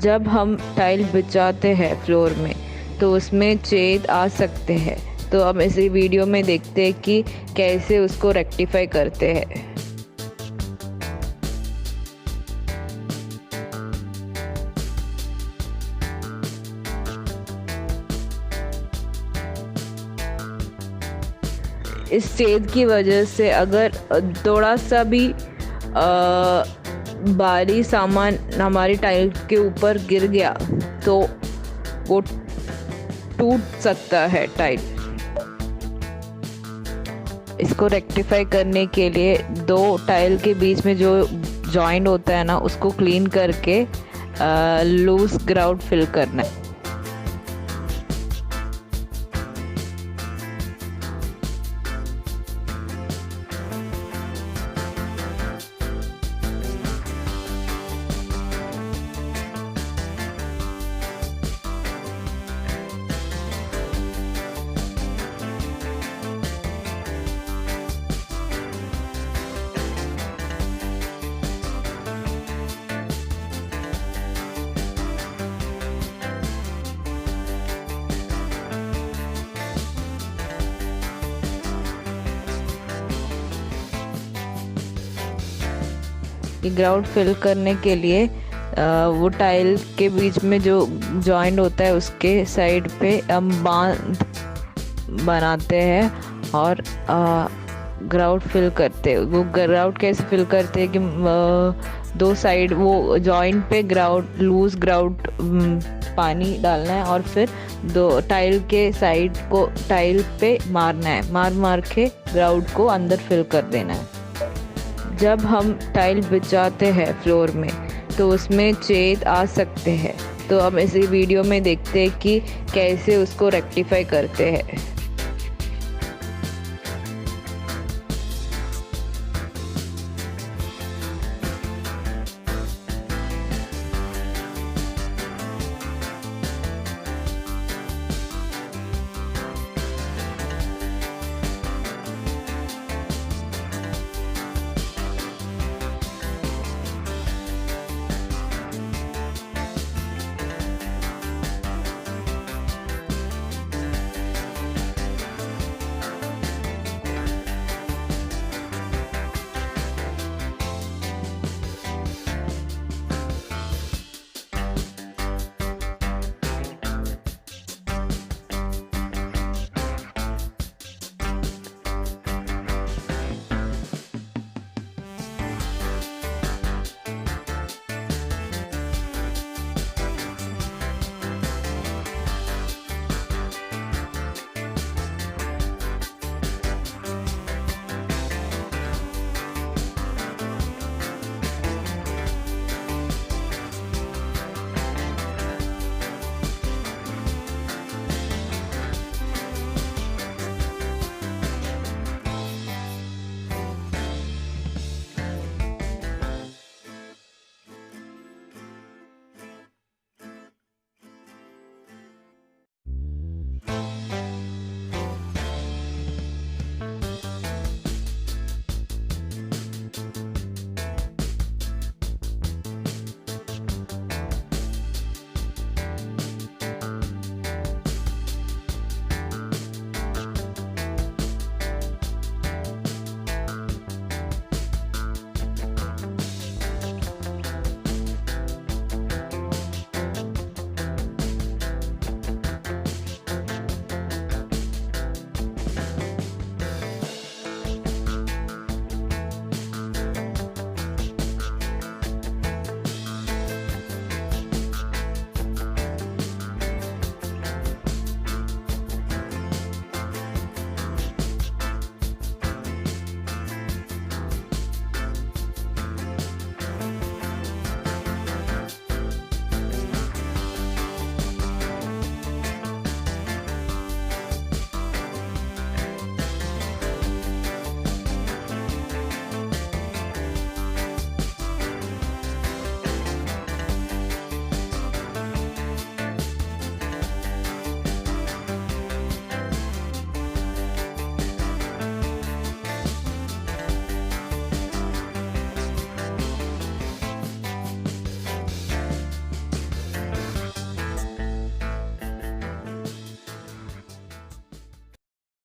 जब हम टाइल बिछाते हैं फ्लोर में तो उसमें छेद आ सकते हैं। तो हम इसी वीडियो में देखते हैं कि कैसे उसको रेक्टिफाई करते हैं। इस छेद की वजह से अगर थोड़ा सा भी भारी सामान हमारी टाइल के ऊपर गिर गया तो वो टूट सकता है टाइल। इसको रेक्टिफाई करने के लिए दो टाइल के बीच में जो जॉइंट होता है ना, उसको क्लीन करके लूज ग्राउट फिल करना है। ये ग्राउट फिल करने के लिए वो टाइल के बीच में जो जॉइंट होता है उसके साइड पे हम बांध बनाते हैं और ग्राउट फिल करते हैं। वो ग्राउट कैसे फिल करते हैं कि दो साइड वो जॉइंट पे ग्राउट लूज ग्राउट पानी डालना है और फिर दो टाइल के साइड को टाइल पे मारना है। मार के ग्राउट को अंदर फिल कर देना है। जब हम टाइल बिछाते हैं फ्लोर में तो उसमें छेद आ सकते हैं। तो हम इसी वीडियो में देखते हैं कि कैसे उसको रेक्टिफाई करते हैं।